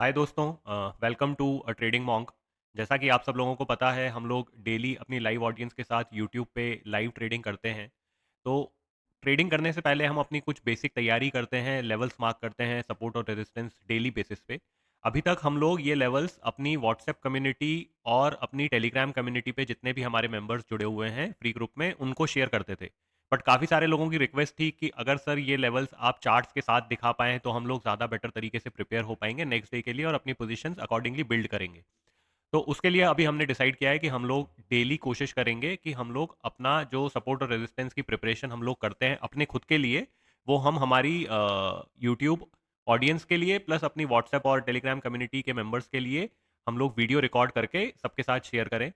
हाय दोस्तों, welcome to a Trading Monk. जैसा कि आप सब लोगों को पता है, हम लोग डेली अपनी लाइव ऑडियंस के साथ यूट्यूब पे लाइव ट्रेडिंग करते हैं। तो ट्रेडिंग करने से पहले हम अपनी कुछ बेसिक तैयारी करते हैं, लेवल्स मार्क करते हैं, सपोर्ट और रेजिस्टेंस डेली बेसिस पे। अभी तक हम लोग ये लेवल्स अपनी व्हाट्सएप कम्युनिटी और अपनी टेलीग्राम कम्युनिटी पे जितने भी हमारे मेंबर्स जुड़े हुए हैं फ्री ग्रुप में, उनको शेयर करते थे। बट काफ़ी सारे लोगों की रिक्वेस्ट थी कि अगर सर ये लेवल्स आप चार्ट्स के साथ दिखा पाएँ तो हम लोग ज़्यादा बेटर तरीके से प्रिपेयर हो पाएंगे नेक्स्ट डे के लिए और अपनी पोजीशंस अकॉर्डिंगली बिल्ड करेंगे। तो उसके लिए अभी हमने डिसाइड किया है कि हम लोग डेली कोशिश करेंगे कि हम लोग अपना जो सपोर्ट और रेजिस्टेंस की प्रिपरेशन हम लोग करते हैं अपने खुद के लिए, वो हम हमारी यूट्यूब ऑडियंस के लिए प्लस अपनी व्हाट्सएप और टेलीग्राम कम्युनिटी के मेंबर्स के लिए हम लोग वीडियो रिकॉर्ड करके सबके साथ शेयर करें।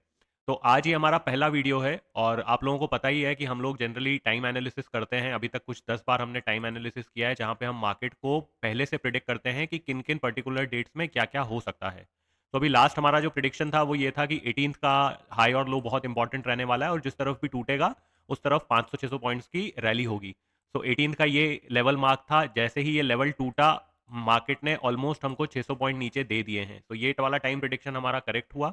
तो आज ये हमारा पहला वीडियो है और आप लोगों को पता ही है कि हम लोग जनरली टाइम एनालिसिस करते हैं। अभी तक कुछ 10 बार हमने टाइम एनालिसिस किया है, जहाँ पे हम मार्केट को पहले से प्रिडिक्ट करते हैं कि किन किन पर्टिकुलर डेट्स में क्या क्या हो सकता है। तो अभी लास्ट हमारा जो प्रिडिक्शन था वो ये था कि 18th का हाई और लो बहुत इंपॉर्टेंट रहने वाला है और जिस तरफ भी टूटेगा उस तरफ 500-600 पॉइंट्स की रैली होगी। सो 18th का ये लेवल मार्क था। जैसे ही ये लेवल टूटा, मार्केट ने ऑलमोस्ट हमको 600 पॉइंट नीचे दे दिए हैं। तो ये वाला टाइम प्रिडिक्शन हमारा करेक्ट हुआ।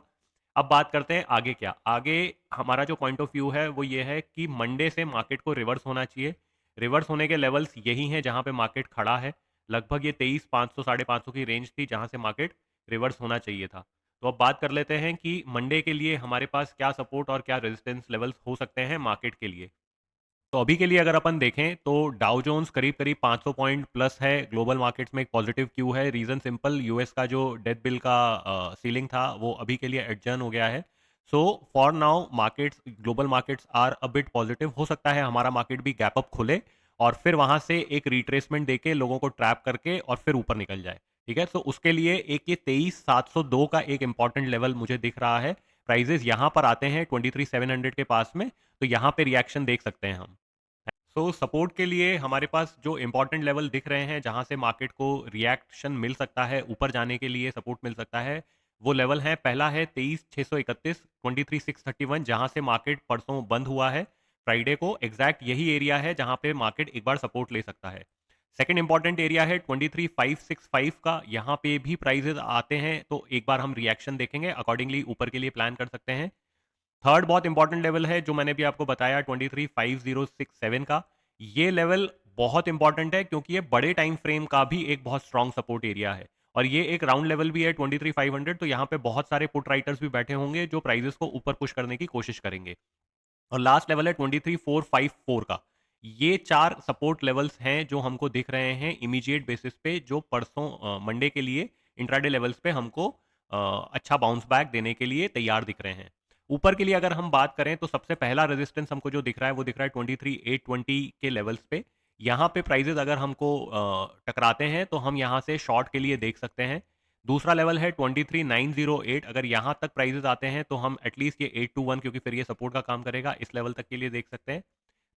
अब बात करते हैं आगे क्या। आगे हमारा जो पॉइंट ऑफ व्यू है वो ये है कि मंडे से मार्केट को रिवर्स होना चाहिए। रिवर्स होने के लेवल्स यही हैं जहां पे मार्केट खड़ा है। लगभग ये 23,500 550 की रेंज थी जहां से मार्केट रिवर्स होना चाहिए था। तो अब बात कर लेते हैं कि मंडे के लिए हमारे पास क्या सपोर्ट और क्या रेजिस्टेंस लेवल्स हो सकते हैं मार्केट के लिए। तो अभी के लिए अगर अपन देखें तो डाउ जोन्स करीब करीब 500 पॉइंट प्लस है। ग्लोबल मार्केट्स में एक पॉजिटिव क्यू है। रीजन सिंपल, यूएस का जो डेथ बिल का सीलिंग था वो अभी के लिए एडजर्न हो गया है। So for now markets, global markets are a bit positive. हो सकता है हमारा मार्केट भी गैप अप खुले और फिर वहां से एक रिट्रेसमेंट देके लोगों को ट्रैप करके और फिर ऊपर निकल जाए। ठीक है, तो उसके लिए एक ये 23,702 का एक इंपॉर्टेंट लेवल मुझे दिख रहा है। प्राइजेस यहां पर आते हैं 23,700 के पास में, तो यहां पे रिएक्शन देख सकते हैं हम। सपोर्ट के लिए हमारे पास जो इंपॉर्टेंट लेवल दिख रहे हैं जहां से मार्केट को रिएक्शन मिल सकता है, ऊपर जाने के लिए सपोर्ट मिल सकता है, वो लेवल है। पहला है 23,631, 23,631, जहां से मार्केट परसों बंद हुआ है फ्राइडे को। एग्जैक्ट यही एरिया है जहां पे मार्केट एक बार सपोर्ट ले सकता है। सेकंड इंपॉर्टेंट एरिया है 23,565 का। यहाँ पे भी प्राइजेस आते हैं तो एक बार हम रिएक्शन देखेंगे, अकॉर्डिंगली ऊपर के लिए प्लान कर सकते हैं। थर्ड बहुत इंपॉर्टेंट लेवल है जो मैंने भी आपको बताया, 23,5067 का। ये लेवल बहुत इंपॉर्टेंट है क्योंकि ये बड़े टाइम फ्रेम का भी एक बहुत स्ट्रांग सपोर्ट एरिया है और ये एक राउंड लेवल भी है 23,500। तो यहाँ पे बहुत सारे पुट राइटर्स भी बैठे होंगे जो प्राइजेस को ऊपर पुश करने की कोशिश करेंगे। और लास्ट लेवल है 23,454 का। ये चार सपोर्ट लेवल्स हैं जो हमको दिख रहे हैं इमीडिएट बेसिस पे, जो परसों मंडे के लिए इंट्राडे लेवल्स पे हमको अच्छा बाउंस बैक देने के लिए तैयार दिख रहे हैं। ऊपर के लिए अगर हम बात करें तो सबसे पहला रेजिस्टेंस हमको जो दिख रहा है वो दिख रहा है 23,820 के लेवल्स पे। यहाँ पे प्राइजेस अगर हमको टकराते हैं तो हम यहाँ से शॉर्ट के लिए देख सकते हैं। दूसरा लेवल है 23,908। अगर यहाँ तक प्राइजेस आते हैं तो हम एटलीस्ट ये 821, क्योंकि फिर ये सपोर्ट का काम करेगा, इस लेवल तक के लिए देख सकते हैं।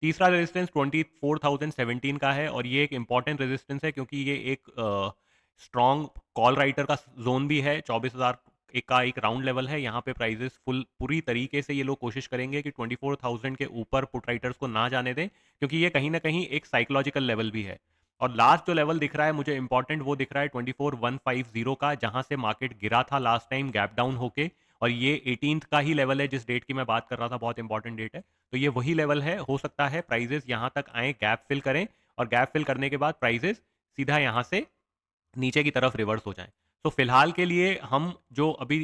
तीसरा रेजिस्टेंस 24,017 का है और ये एक इंपॉर्टेंट रेजिस्टेंस है क्योंकि ये एक स्ट्रॉन्ग कॉल राइटर का जोन भी है। 24,000 एक का एक राउंड लेवल है। यहाँ पे प्राइजेस फुल पूरी तरीके से ये लोग कोशिश करेंगे कि 24,000 के ऊपर पुट राइटर्स को ना जाने दें, क्योंकि ये कहीं ना कहीं एक साइकोलॉजिकल लेवल भी है। और लास्ट जो लेवल दिख रहा है मुझे इंपॉर्टेंट, वो दिख रहा है 24,150 का, जहां से मार्केट गिरा था लास्ट टाइम गैप डाउन होके। और ये 18th का ही लेवल है जिस डेट की मैं बात कर रहा था, बहुत इंपॉर्टेंट डेट है। तो ये वही लेवल है। हो सकता है प्राइजेस यहाँ तक आए, गैप फिल करें और गैप फिल करने के बाद प्राइजेस सीधा यहाँ से नीचे की तरफ रिवर्स हो जाएं। तो फिलहाल के लिए हम जो अभी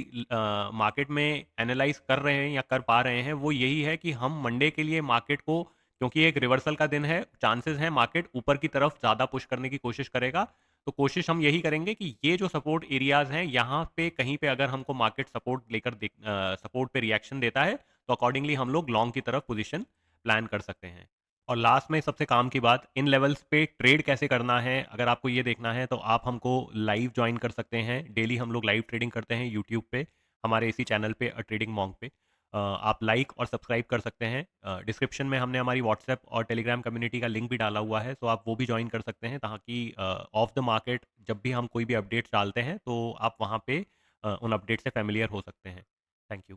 मार्केट में एनालाइज कर रहे हैं या कर पा रहे हैं वो यही है कि हम मंडे के लिए मार्केट को, क्योंकि एक रिवर्सल का दिन है, चांसेस हैं मार्केट ऊपर की तरफ ज़्यादा पुश करने की कोशिश करेगा। तो कोशिश हम यही करेंगे कि ये जो सपोर्ट एरियाज हैं यहाँ पे कहीं पे अगर हमको मार्केट सपोर्ट लेकर सपोर्ट पे रिएक्शन देता है तो अकॉर्डिंगली हम लोग लॉन्ग की तरफ पोजीशन प्लान कर सकते हैं। और लास्ट में सबसे काम की बात, इन लेवल्स पे ट्रेड कैसे करना है अगर आपको ये देखना है तो आप हमको लाइव ज्वाइन कर सकते हैं। डेली हम लोग लाइव ट्रेडिंग करते हैं यूट्यूब पे, हमारे इसी चैनल पे अ ट्रेडिंग मॉन्क पे। आप लाइक और सब्सक्राइब कर सकते हैं। डिस्क्रिप्शन में हमने हमारी व्हाट्सएप और टेलीग्राम कम्युनिटी का लिंक भी डाला हुआ है, तो आप वो भी ज्वाइन कर सकते हैं ताकि ऑफ द मार्केट जब भी हम कोई भी अपडेट्स डालते हैं तो आप वहाँ पे उन अपडेट से फेमिलियर हो सकते हैं। Thank you.